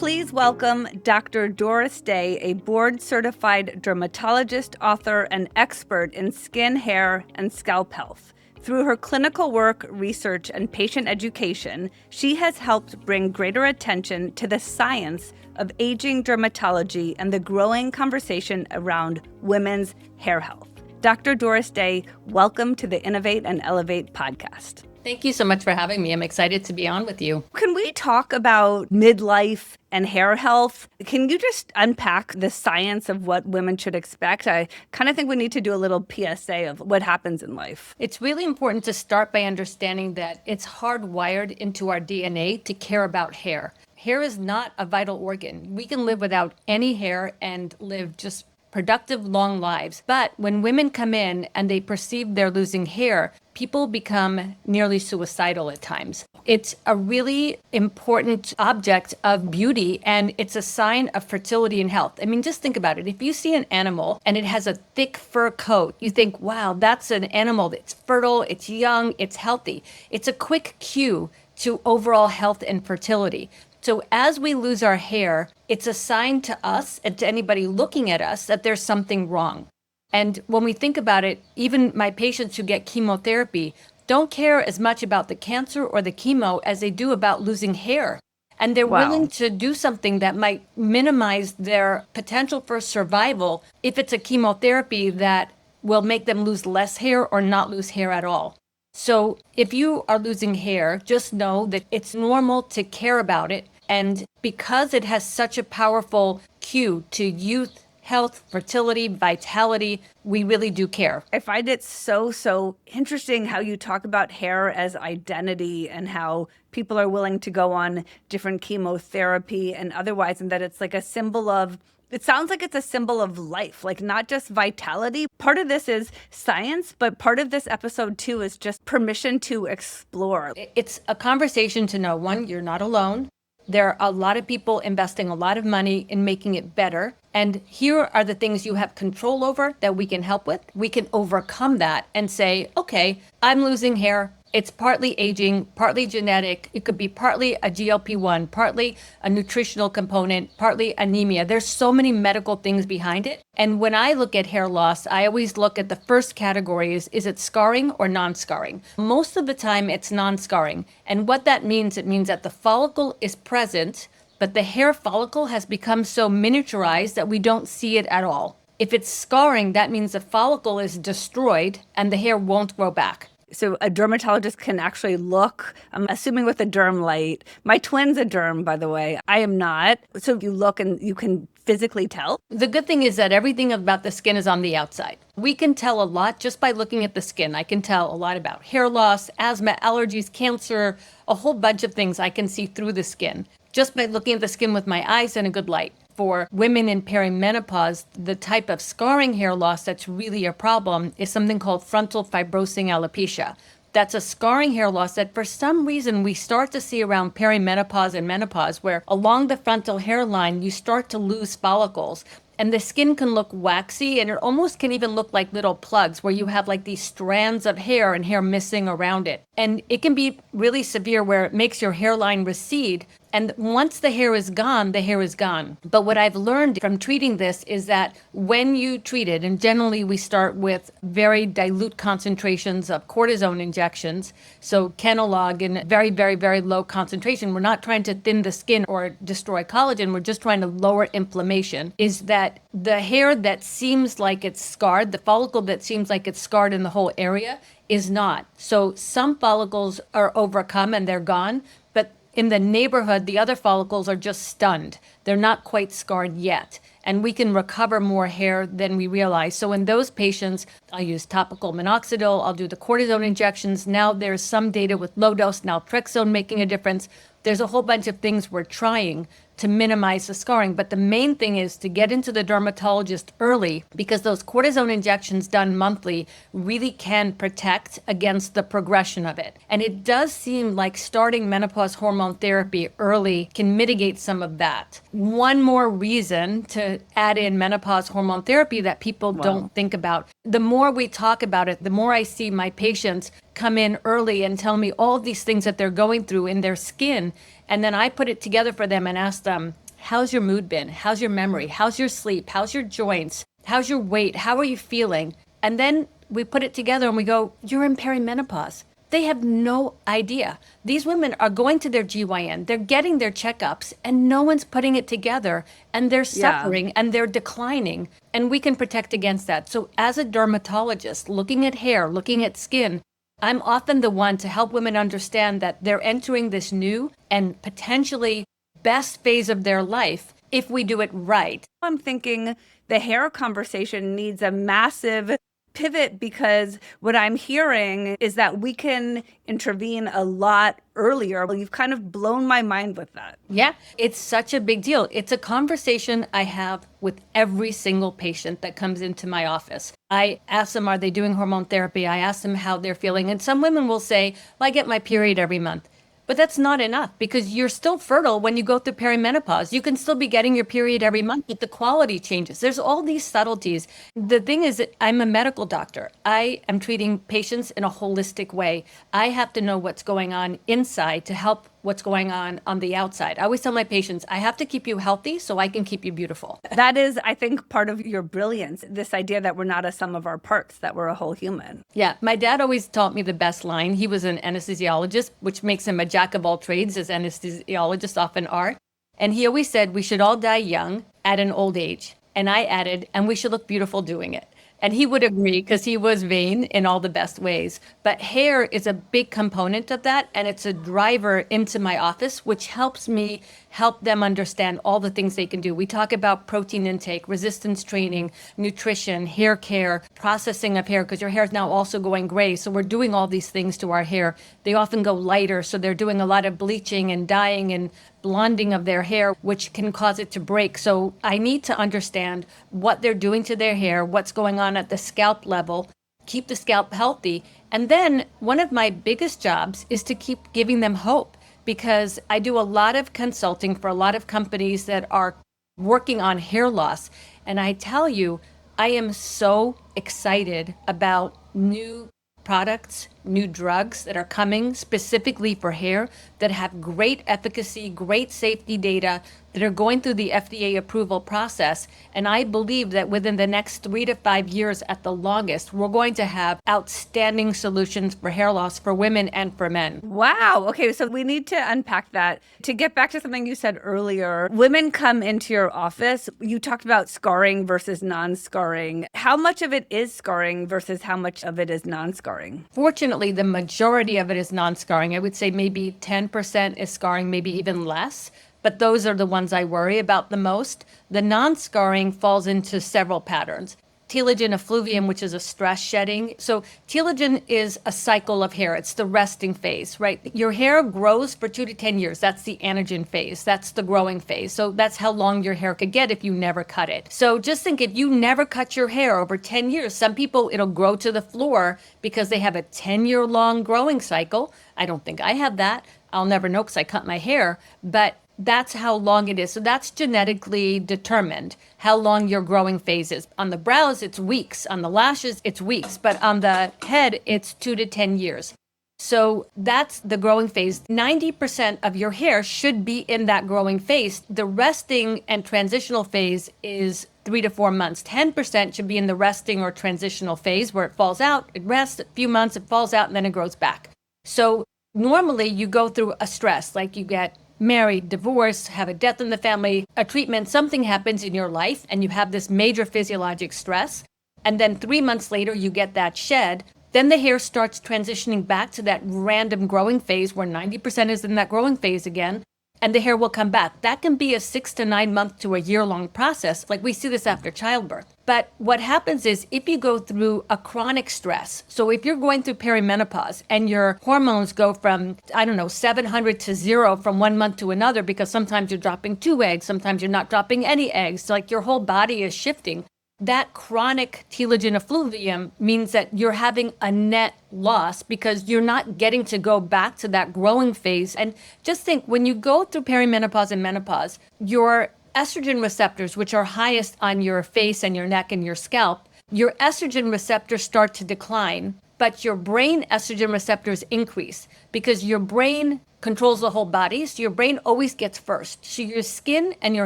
Please welcome Dr. Doris Day, a board-certified dermatologist, author, and expert in skin, hair, and scalp health. Through her clinical work, research, and patient education, she has helped bring greater attention to the science of aging dermatology and the growing conversation around women's hair health. Dr. Doris Day, welcome to the Innovate and Elevate podcast. Thank you so much for having me. I'm excited to be on with you. Can we talk about midlife and hair health? Can you just unpack the science of what women should expect? I kind of think we need to do a little PSA of what happens in life. It's really important to start by understanding that it's hardwired into our DNA to care about hair. Hair is not a vital organ. We can live without any hair and live just productive, long lives. But when women come in and they perceive they're losing hair, people become nearly suicidal at times. It's a really important object of beauty, and it's a sign of fertility and health. I mean, just think about it. If you see an animal and it has a thick fur coat, you think, wow, that's an animal that's fertile, it's young, it's healthy. It's a quick cue to overall health and fertility. So as we lose our hair, it's a sign to us and to anybody looking at us that there's something wrong. And when we think about it, even my patients who get chemotherapy don't care as much about the cancer or the chemo as they do about losing hair. And they're willing to do something that might minimize their potential for survival if it's a chemotherapy that will make them lose less hair or not lose hair at all. So if you are losing hair, just know that it's normal to care about it. And because it has such a powerful cue to youth, health, fertility, vitality, we really do care. I find it so interesting how you talk about hair as identity and how people are willing to go on different chemotherapy and otherwise, and that it's like a symbol of, it sounds like it's a symbol of life, like not just vitality. Part of this is science, but part of this episode too is just permission to explore. It's a conversation to know, one, you're not alone. There are a lot of people investing a lot of money in making it better. And here are the things you have control over that we can help with. We can overcome that and say, okay, I'm losing hair. It's partly aging, partly genetic. It could be partly a GLP-1, partly a nutritional component, partly anemia. There's so many medical things behind it. And when I look at hair loss, I always look at the first category is it scarring or non-scarring? Most of the time it's non-scarring. And what that means, it means that the follicle is present, but the hair follicle has become so miniaturized that we don't see it at all. If it's scarring, that means the follicle is destroyed and the hair won't grow back. So a dermatologist can actually look, I'm assuming with a derm light. My twin's a derm, by the way. I am not. So you look and you can physically tell. The good thing is that everything about the skin is on the outside. We can tell a lot just by looking at the skin. I can tell a lot about hair loss, asthma, allergies, cancer, a whole bunch of things I can see through the skin just by looking at the skin with my eyes and a good light. For women in perimenopause, the type of scarring hair loss that's really a problem is something called frontal fibrosing alopecia. That's a scarring hair loss that for some reason we start to see around perimenopause and menopause, where along the frontal hairline, you start to lose follicles. And the skin can look waxy, and it almost can even look like little plugs where you have like these strands of hair and hair missing around it. And it can be really severe where it makes your hairline recede. And once the hair is gone, the hair is gone. But what I've learned from treating this is that when you treat it, and generally we start with very dilute concentrations of cortisone injections, so Kenalog in very low concentration, we're not trying to thin the skin or destroy collagen, we're just trying to lower inflammation, is that the hair that seems like it's scarred, the follicle that seems like it's scarred in the whole area, is not. So some follicles are overcome and they're gone, but in the neighborhood, the other follicles are just stunned. They're not quite scarred yet. And we can recover more hair than we realize. So in those patients, I'll use topical Minoxidil, I'll do the cortisone injections. Now there's some data with low-dose naltrexone making a difference. There's a whole bunch of things we're trying to minimize the scarring. But the main thing is to get into the dermatologist early, because those cortisone injections done monthly really can protect against the progression of it. And it does seem like starting menopause hormone therapy early can mitigate some of that. One more reason to add in menopause hormone therapy that people don't think about. The more we talk about it, the more I see my patients come in early and tell me all of these things that they're going through in their skin. And then I put it together for them and ask them, how's your mood been? How's your memory? How's your sleep? How's your joints? How's your weight? How are you feeling? And then we put it together and we go, you're in perimenopause. They have no idea. These women are going to their GYN, they're getting their checkups, and no one's putting it together, and they're suffering and they're declining, and we can protect against that. So as a dermatologist, looking at hair, looking at skin, I'm often the one to help women understand that they're entering this new and potentially best phase of their life if we do it right. I'm thinking the hair conversation needs a massive pivot, because what I'm hearing is that we can intervene a lot earlier. Well, you've kind of blown my mind with that. Yeah, it's such a big deal. It's a conversation I have with every single patient that comes into my office. I ask them, are they doing hormone therapy? I ask them how they're feeling. And some women will say, well, I get my period every month. But that's not enough, because you're still fertile when you go through perimenopause. You can still be getting your period every month, but the quality changes. There's all these subtleties. The thing is that I'm a medical doctor. I am treating patients in a holistic way. I have to know what's going on inside to help what's going on the outside. I always tell my patients, I have to keep you healthy so I can keep you beautiful. That is, I think, part of your brilliance, this idea that we're not a sum of our parts, that we're a whole human. Yeah, my dad always taught me the best line. He was an anesthesiologist, which makes him a jack of all trades, as anesthesiologists often are. And he always said, we should all die young at an old age. And I added, and we should look beautiful doing it. And he would agree, because he was vain in all the best ways. But hair is a big component of that, and it's a driver into my office, which helps me help them understand all the things they can do. We talk about protein intake, resistance training, nutrition, hair care, processing of hair, because your hair is now also going gray. So we're doing all these things to our hair. They often go lighter, so they're doing a lot of bleaching and dyeing and blonding of their hair, which can cause it to break. So I need to understand what they're doing to their hair, what's going on at the scalp level, keep the scalp healthy. And then one of my biggest jobs is to keep giving them hope, because I do a lot of consulting for a lot of companies that are working on hair loss. And I tell you, I am so excited about new products, new drugs that are coming specifically for hair that have great efficacy, great safety data, that are going through the FDA approval process. And I believe that within the next 3 to 5 years at the longest, we're going to have outstanding solutions for hair loss for women and for men. Wow. Okay, so we need to unpack that. To get back to something you said earlier, women come into your office. You talked about scarring versus non-scarring. How much of it is scarring versus how much of it is non-scarring? Fortunately, the majority of it is non-scarring. I would say maybe 10% is scarring, maybe even less. But those are the ones I worry about the most. The non-scarring falls into several patterns. Telogen effluvium, which is a stress shedding. So telogen is a cycle of hair. It's the resting phase, right? Your hair grows for 2 to 10 years. That's the anagen phase. That's the growing phase. So that's how long your hair could get if you never cut it. So just think, if you never cut your hair over 10 years, some people, it'll grow to the floor because they have a 10-year long growing cycle. I don't think I have that. I'll never know because I cut my hair. But that's how long it is. So that's genetically determined, how long your growing phase is. On the brows, it's weeks. On the lashes, it's weeks. But on the head, it's 2 to 10 years. So that's the growing phase. 90% of your hair should be in that growing phase. The resting and transitional phase is 3 to 4 months. 10% should be in the resting or transitional phase, where it falls out, it rests a few months, it falls out, and then it grows back. So normally you go through a stress, like you get married, divorced, have a death in the family, a treatment, something happens in your life, and you have this major physiologic stress. And then 3 months later, you get that shed. Then the hair starts transitioning back to that random growing phase where 90% is in that growing phase again, and the hair will come back. That can be a 6 to 9 month to a year-long process. Like we see this after childbirth. But what happens is, if you go through a chronic stress, so if you're going through perimenopause and your hormones go from, 700 to 0 from 1 month to another, because sometimes you're dropping 2 eggs, sometimes you're not dropping any eggs, so like your whole body is shifting. That chronic telogen effluvium means that you're having a net loss because you're not getting to go back to that growing phase. And just think, when you go through perimenopause and menopause, your estrogen receptors, which are highest on your face and your neck and your scalp, your estrogen receptors start to decline but your brain estrogen receptors increase because your brain controls the whole body. So your brain always gets first. So your skin and your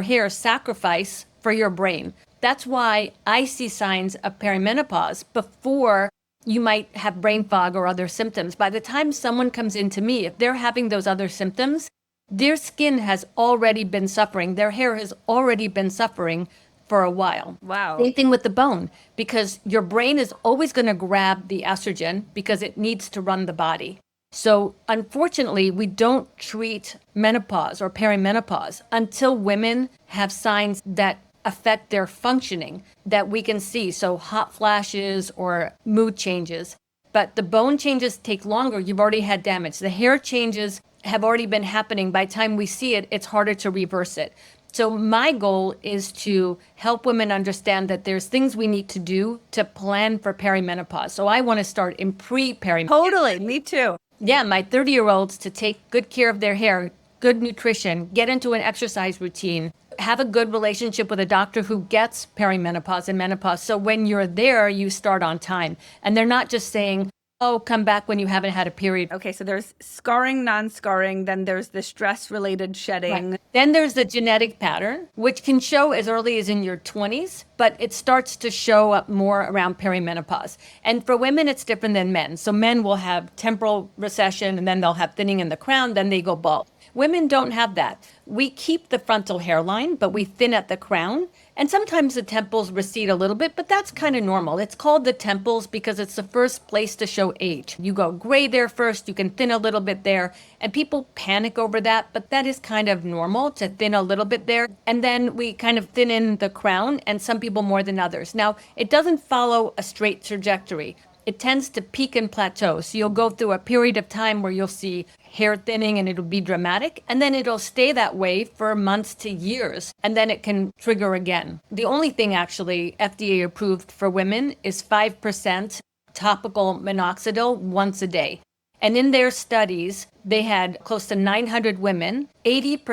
hair sacrifice for your brain. That's why I see signs of perimenopause before you might have brain fog or other symptoms. By the time someone comes into me, if they're having those other symptoms, their skin has already been suffering. Their hair has already been suffering for a while. Wow. Same thing with the bone, because your brain is always going to grab the estrogen because it needs to run the body. So unfortunately, we don't treat menopause or perimenopause until women have signs that affect their functioning that we can see. So hot flashes or mood changes. But the bone changes take longer. You've already had damage. The hair changes have already been happening. By the time we see it, it's harder to reverse it. So my goal is to help women understand that there's things we need to do to plan for perimenopause. So I want to start in pre-perimenopause. Totally. Me too. Yeah, my 30-year-olds to take good care of their hair, good nutrition, get into an exercise routine, have a good relationship with a doctor who gets perimenopause and menopause. So when you're there, you start on time. And they're not just saying, oh, come back when you haven't had a period. Okay, so there's scarring, non-scarring, then there's the stress-related shedding. Right. Then there's the genetic pattern, which can show as early as in your 20s, but it starts to show up more around perimenopause. And for women, it's different than men. So men will have temporal recession, and then they'll have thinning in the crown, then they go bald. Women don't have that. We keep the frontal hairline, but we thin at the crown. And sometimes the temples recede a little bit, but that's kind of normal. It's called the temples because it's the first place to show age. You go gray there first, you can thin a little bit there, and people panic over that, but that is kind of normal to thin a little bit there. And then we kind of thin in the crown, and some people more than others. Now, it doesn't follow a straight trajectory. It tends to peak and plateau. So you'll go through a period of time where you'll see hair thinning and it'll be dramatic. And then it'll stay that way for months to years. And then it can trigger again. The only thing actually FDA approved for women is 5% topical minoxidil once a day. And in their studies, they had close to 900 women, 80%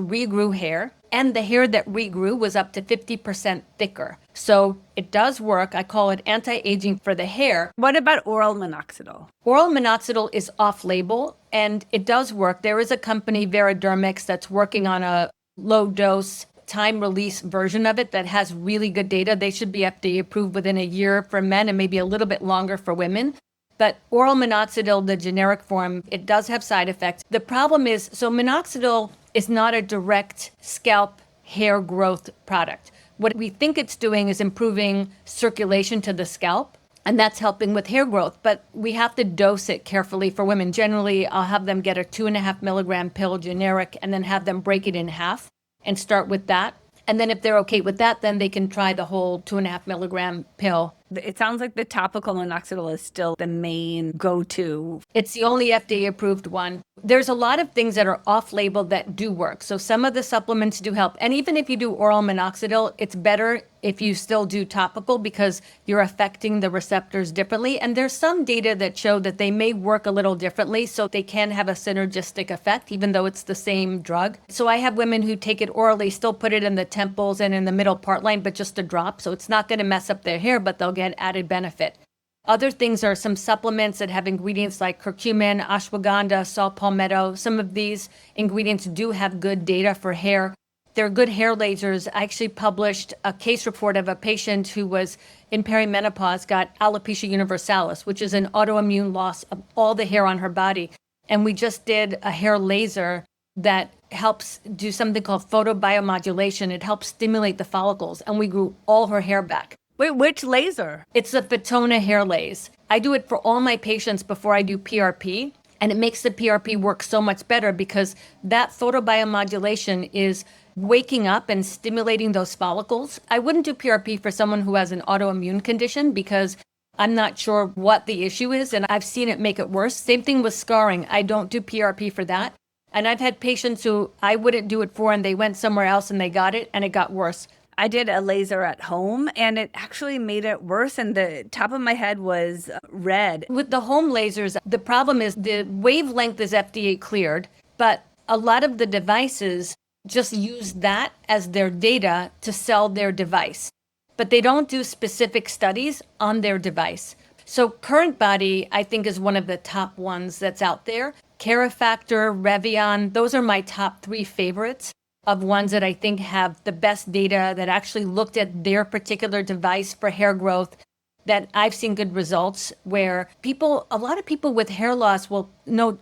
regrew hair, and the hair that regrew was up to 50% thicker. So it does work. I call it anti-aging for the hair. What about oral minoxidil? Oral minoxidil is off-label, and it does work. There is a company, Veradermics, that's working on a low-dose time-release version of it that has really good data. They should be FDA approved within a year for men and maybe a little bit longer for women. But oral minoxidil, the generic form, it does have side effects. The problem is, so minoxidil is not a direct scalp hair growth product. What we think it's doing is improving circulation to the scalp, and that's helping with hair growth. But we have to dose it carefully for women. Generally, I'll have them get a 2.5 milligram pill generic and then have them break it in half and start with that. And then if they're okay with that, then they can try the whole 2.5 milligram pill. It sounds like the topical minoxidil is still the main go-to. It's the only FDA approved one. There's a lot of things that are off-label that do work. So some of the supplements do help. And even if you do oral minoxidil, it's better if you still do topical because you're affecting the receptors differently. And there's some data that show that they may work a little differently, so they can have a synergistic effect, even though it's the same drug. So I have women who take it orally, still put it in the temples and in the middle part line, but just a drop. So it's not going to mess up their hair, but they'll get added benefit. Other things are some supplements that have ingredients like curcumin, ashwagandha, saw palmetto. Some of these ingredients do have good data for hair. They're good hair lasers. I actually published a case report of a patient who was in perimenopause, got alopecia universalis, which is an autoimmune loss of all the hair on her body. And we just did a hair laser that helps do something called photobiomodulation. It helps stimulate the follicles, and we grew all her hair back. Wait, which laser? It's a Fotona hair lace. I do it for all my patients before I do PRP, and it makes the PRP work so much better because that photobiomodulation is waking up and stimulating those follicles. I wouldn't do PRP for someone who has an autoimmune condition because I'm not sure what the issue is, and I've seen it make it worse. Same thing with scarring. I don't do PRP for that. And I've had patients who I wouldn't do it for, and they went somewhere else and they got it, and it got worse. I did a laser at home and it actually made it worse, and the top of my head was red. With the home lasers, the problem is the wavelength is FDA cleared, but a lot of the devices just use that as their data to sell their device. But they don't do specific studies on their device. So Current Body, I think, is one of the top ones that's out there. Carifactor, Revion, those are my top three favorites of ones that I think have the best data that actually looked at their particular device for hair growth, that I've seen good results where a lot of people with hair loss will know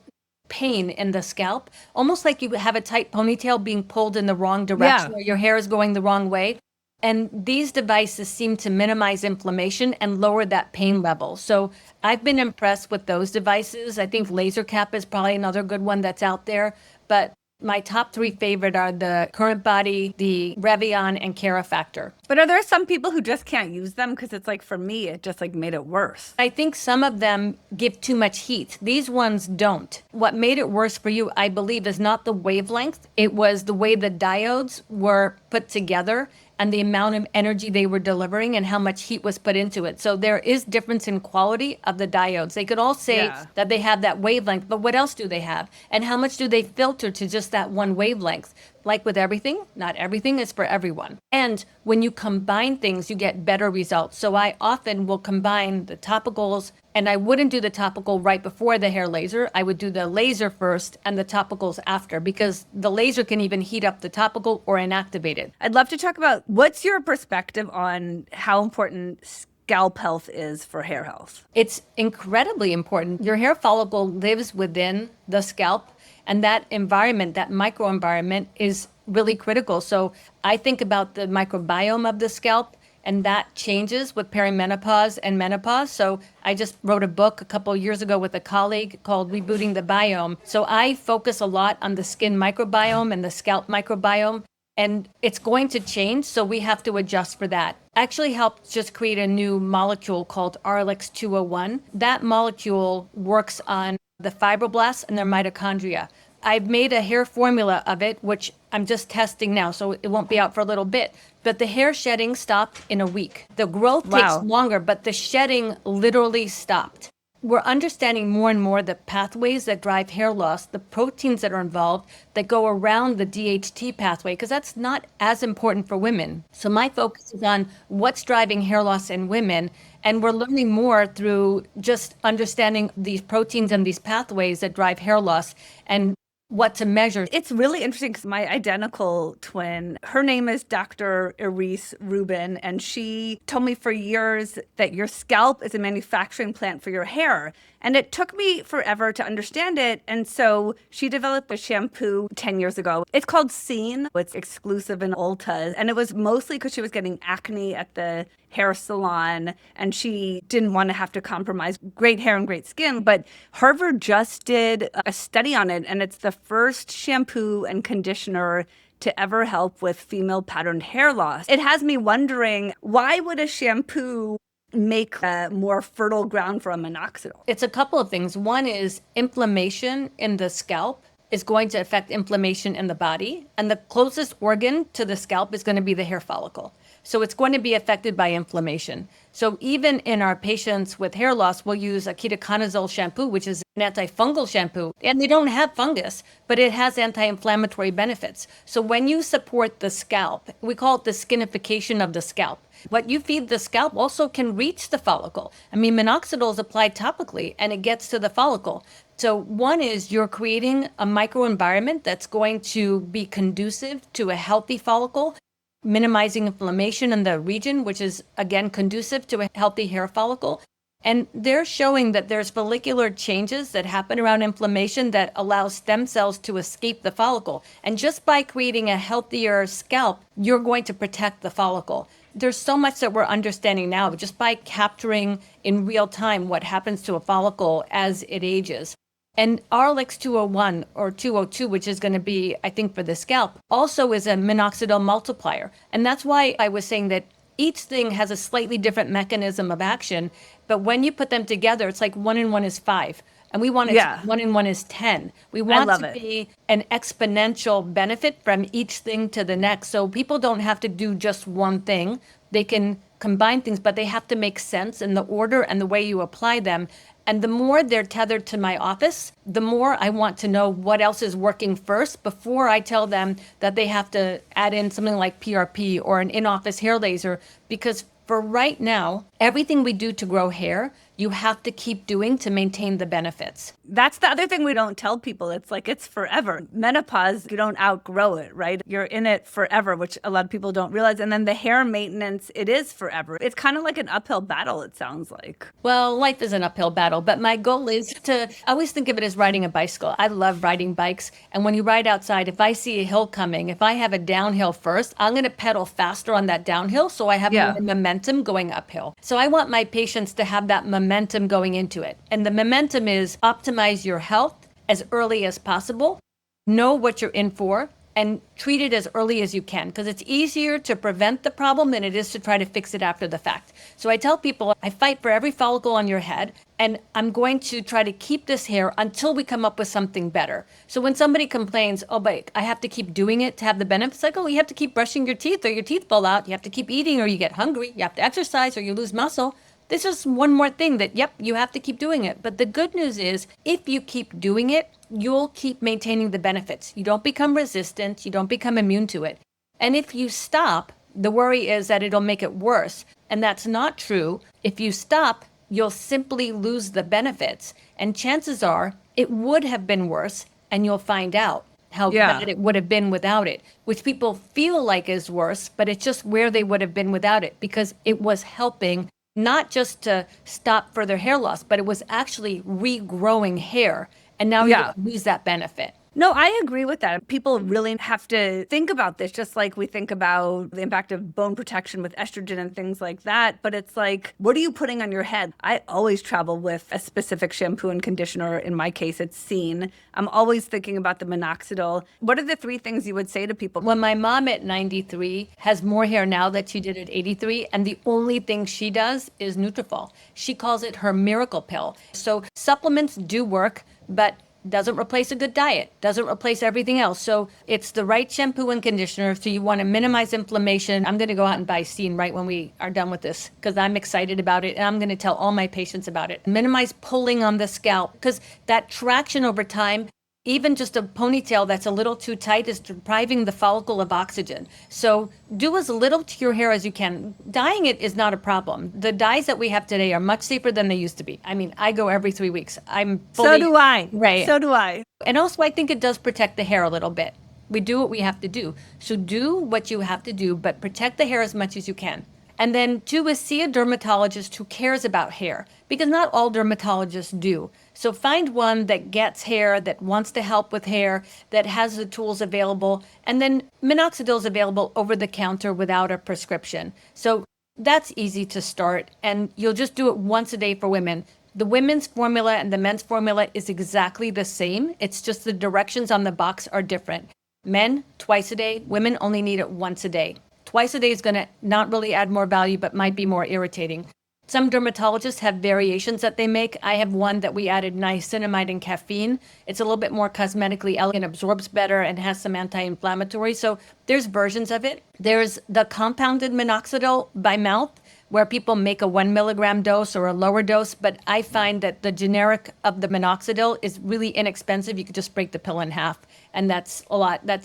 pain in the scalp, almost like you have a tight ponytail being pulled in the wrong Yeah. direction or your hair is going the wrong way. And these devices seem to minimize inflammation and lower that pain level. So I've been impressed with those devices. I think laser cap is probably another good one that's out there. But my top three favorite are the Current Body, the Revion, and Carifactor. But are there some people who just can't use them? Because it's like, for me, it just like made it worse. I think some of them give too much heat. These ones don't. What made it worse for you, I believe, is not the wavelength. It was the way the diodes were put together and the amount of energy they were delivering and how much heat was put into it. So there is difference in quality of the diodes. They could all say that they have that wavelength, but what else do they have? And how much do they filter to just that one wavelength? Like with everything, not everything is for everyone. And when you combine things, you get better results. So I often will combine the topicals, and I wouldn't do the topical right before the hair laser. I would do the laser first and the topicals after, because the laser can even heat up the topical or inactivate it. I'd love to talk about what's your perspective on how important scalp health is for hair health. It's incredibly important. Your hair follicle lives within the scalp, and that environment, that microenvironment, is really critical. So I think about the microbiome of the scalp, and that changes with perimenopause and menopause. So I just wrote a book a couple of years ago with a colleague called Rebooting the Biome. So I focus a lot on the skin microbiome and the scalp microbiome, and it's going to change, so we have to adjust for that. Actually helped just create a new molecule called RLX-201. That molecule works on the fibroblasts and their mitochondria. I've made a hair formula of it, which I'm just testing now, so it won't be out for a little bit. But the hair shedding stopped in a week. The growth takes longer, but the shedding literally stopped. We're understanding more and more the pathways that drive hair loss, the proteins that are involved that go around the DHT pathway, because that's not as important for women. So my focus is on what's driving hair loss in women, and we're learning more through just understanding these proteins and these pathways that drive hair loss and what to measure. It's really interesting because my identical twin, her name is Dr. Iris Rubin, and she told me for years that your scalp is a manufacturing plant for your hair. And it took me forever to understand it. And so she developed a shampoo 10 years ago. It's called Scene. It's exclusive in Ulta. And it was mostly because she was getting acne at the hair salon and she didn't want to have to compromise great hair and great skin. But Harvard just did a study on it, and it's the first shampoo and conditioner to ever help with female pattern hair loss. It has me wondering, why would a shampoo make a more fertile ground for a minoxidil? It's a couple of things. One is inflammation in the scalp is going to affect inflammation in the body, and the closest organ to the scalp is going to be the hair follicle. So it's going to be affected by inflammation. So even in our patients with hair loss, we'll use a ketoconazole shampoo, which is an antifungal shampoo, and they don't have fungus, but it has anti-inflammatory benefits. So when you support the scalp, we call it the skinification of the scalp. What you feed the scalp also can reach the follicle. I mean, minoxidil is applied topically and it gets to the follicle. So one is you're creating a microenvironment that's going to be conducive to a healthy follicle, minimizing inflammation in the region, which is, again, conducive to a healthy hair follicle. And they're showing that there's follicular changes that happen around inflammation that allow stem cells to escape the follicle. And just by creating a healthier scalp, you're going to protect the follicle. There's so much that we're understanding now just by capturing in real time what happens to a follicle as it ages. And RLX-201 or 202, which is going to be, I think, for the scalp, also is a minoxidil multiplier. And that's why I was saying that each thing has a slightly different mechanism of action. But when you put them together, it's like 1 and 1 is 5. And we want it to be 1 and 1 is 10. We want to be an exponential benefit from each thing to the next. So people don't have to do just one thing. They can combine things, but they have to make sense in the order and the way you apply them. And the more they're tethered to my office, the more I want to know what else is working first before I tell them that they have to add in something like PRP or an in-office hair laser. Because for right now, everything we do to grow hair, you have to keep doing to maintain the benefits. That's the other thing we don't tell people. It's like it's forever. Menopause, you don't outgrow it, right? You're in it forever, which a lot of people don't realize. And then the hair maintenance, it is forever. It's kind of like an uphill battle, it sounds like. Well, life is an uphill battle, but my goal is to I always think of it as riding a bicycle. I love riding bikes. And when you ride outside, if I see a hill coming, if I have a downhill first, I'm going to pedal faster on that downhill so I have more momentum going uphill. So I want my patients to have that momentum going into it. And the momentum is optimize your health as early as possible, know what you're in for, and treat it as early as you can, because it's easier to prevent the problem than it is to try to fix it after the fact. So I tell people, I fight for every follicle on your head, and I'm going to try to keep this hair until we come up with something better. So when somebody complains, oh, but I have to keep doing it to have the benefits, I go, well, you have to keep brushing your teeth or your teeth fall out. You have to keep eating or you get hungry. You have to exercise or you lose muscle. This is one more thing that, yep, you have to keep doing it. But the good news is, if you keep doing it, you'll keep maintaining the benefits. You don't become resistant. You don't become immune to it. And if you stop, the worry is that it'll make it worse. And that's not true. If you stop, you'll simply lose the benefits. And chances are it would have been worse, and you'll find out how bad it would have been without it, which people feel like is worse, but it's just where they would have been without it, because it was helping not just to stop further hair loss, but it was actually regrowing hair. And now you lose that benefit. No, I agree with that. People really have to think about this, just like we think about the impact of bone protection with estrogen and things like that. But it's like, what are you putting on your head? I always travel with a specific shampoo and conditioner. In my case, it's Scene. I'm always thinking about the Minoxidil. What are the 3 things you would say to people? Well, my mom at 93 has more hair now than she did at 83. And the only thing she does is Nutrafol. She calls it her miracle pill. So supplements do work, but doesn't replace a good diet, doesn't replace everything else. So it's the right shampoo and conditioner. So you want to minimize inflammation. I'm going to go out and buy Scene right when we are done with this, because I'm excited about it. And I'm going to tell all my patients about it. Minimize pulling on the scalp, because that traction over time, even just a ponytail that's a little too tight, is depriving the follicle of oxygen. So do as little to your hair as you can. Dyeing it is not a problem. The dyes that we have today are much safer than they used to be. I mean, I go every 3 weeks. I'm fully... So do I. Right. So do I. And also, I think it does protect the hair a little bit. We do what we have to do. So do what you have to do, but protect the hair as much as you can. And then 2 is see a dermatologist who cares about hair, because not all dermatologists do. So find one that gets hair, that wants to help with hair, that has the tools available. And then Minoxidil is available over the counter without a prescription. So that's easy to start. And you'll just do it once a day for women. The women's formula and the men's formula is exactly the same. It's just the directions on the box are different. Men, twice a day. Women only need it once a day. Twice a day is going to not really add more value, but might be more irritating. Some dermatologists have variations that they make. I have one that we added niacinamide and caffeine. It's a little bit more cosmetically elegant, absorbs better, and has some anti-inflammatory. So there's versions of it. There's the compounded minoxidil by mouth, where people make a 1 milligram dose or a lower dose. But I find that the generic of the minoxidil is really inexpensive. You could just break the pill in half. And that's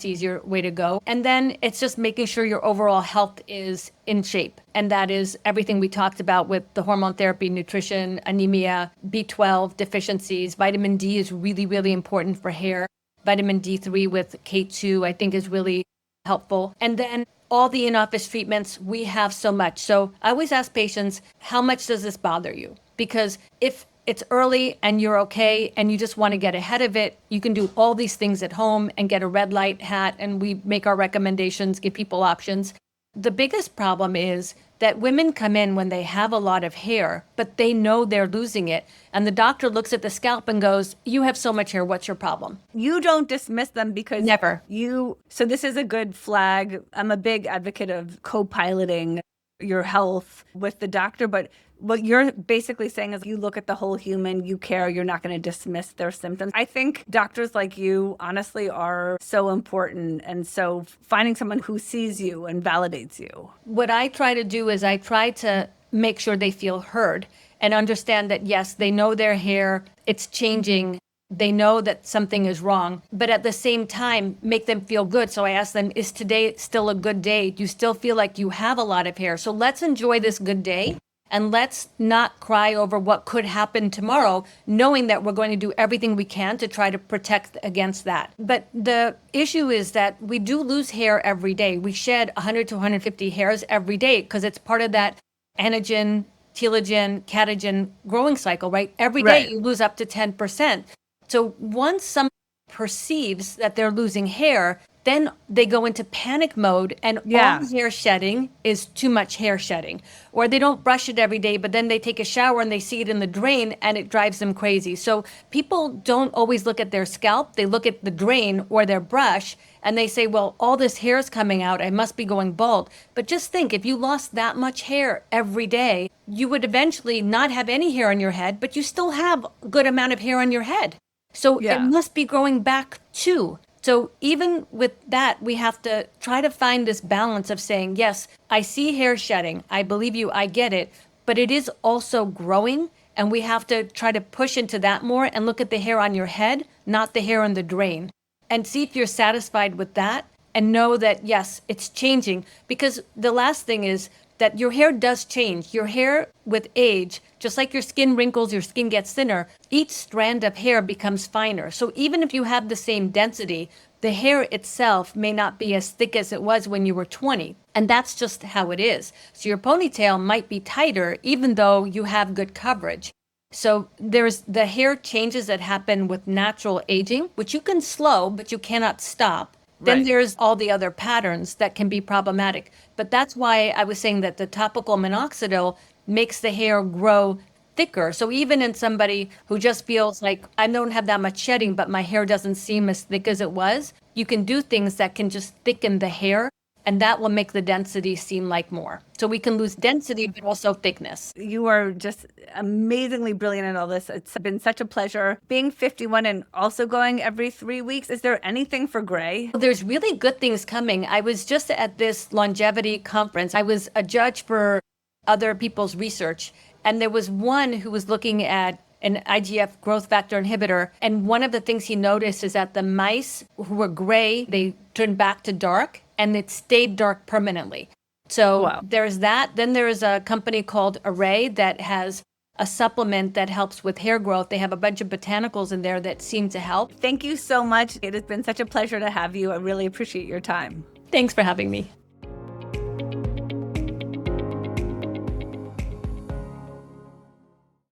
easier way to go. And then it's just making sure your overall health is in shape. And that is everything we talked about with the hormone therapy, nutrition, anemia, B12 deficiencies. Vitamin D is really, really important for hair. Vitamin D3 with K2, I think, is really helpful. And then all the in-office treatments, we have so much. So I always ask patients, how much does this bother you? Because if it's early and you're okay and you just want to get ahead of it, you can do all these things at home and get a red light hat, and we make our recommendations, give people options. The biggest problem is that women come in when they have a lot of hair, but they know they're losing it. And the doctor looks at the scalp and goes, you have so much hair, what's your problem? You don't dismiss them because Never. So this is a good flag. I'm a big advocate of co-piloting your health with the doctor, but what you're basically saying is you look at the whole human, you care, you're not going to dismiss their symptoms. I think doctors like you honestly are so important. And so finding someone who sees you and validates you. What I try to do is I try to make sure they feel heard and understand that, yes, they know their hair, it's changing. They know that something is wrong, but at the same time, make them feel good. So I ask them, is today still a good day? Do you still feel like you have a lot of hair? So let's enjoy this good day. And let's not cry over what could happen tomorrow, knowing that we're going to do everything we can to try to protect against that. But the issue is that we do lose hair every day. We shed 100 to 150 hairs every day because it's part of that anagen, telogen, catagen growing cycle, right? Every day Right. you lose up to 10%. So once someone perceives that they're losing hair, then they go into panic mode and Yeah. all hair shedding is too much hair shedding. Or they don't brush it every day, but then they take a shower and they see it in the drain and it drives them crazy. So people don't always look at their scalp, they look at the drain or their brush and they say, well, all this hair is coming out, I must be going bald. But just think, if you lost that much hair every day, you would eventually not have any hair on your head, but you still have a good amount of hair on your head. So it Yeah. must be growing back too. So even with that, we have to try to find this balance of saying, yes, I see hair shedding. I believe you. I get it. But it is also growing. And we have to try to push into that more and look at the hair on your head, not the hair on the drain. And see if you're satisfied with that and know that, yes, it's changing. Because the last thing is that your hair does change. Your hair with age, just like your skin wrinkles, your skin gets thinner, each strand of hair becomes finer. So even if you have the same density, the hair itself may not be as thick as it was when you were 20. And that's just how it is. So your ponytail might be tighter even though you have good coverage. So there's the hair changes that happen with natural aging, which you can slow, but you cannot stop. Then Right. there's all the other patterns that can be problematic. But that's why I was saying that the topical minoxidil makes the hair grow thicker. So even in somebody who just feels like I don't have that much shedding, but my hair doesn't seem as thick as it was, you can do things that can just thicken the hair and that will make the density seem like more. So we can lose density, but also thickness. You are just amazingly brilliant at all this. It's been such a pleasure being 51 and also going every 3 weeks. Is there anything for gray? There's really good things coming. I was just at this longevity conference. I was a judge for other people's research, and there was one who was looking at an IGF growth factor inhibitor. And one of the things he noticed is that the mice who were gray, they turned back to dark and it stayed dark permanently. So Wow. there's that. Then there is a company called Array that has a supplement that helps with hair growth. They have a bunch of botanicals in there that seem to help. Thank you so much. It has been such a pleasure to have you. I really appreciate your time. Thanks for having me.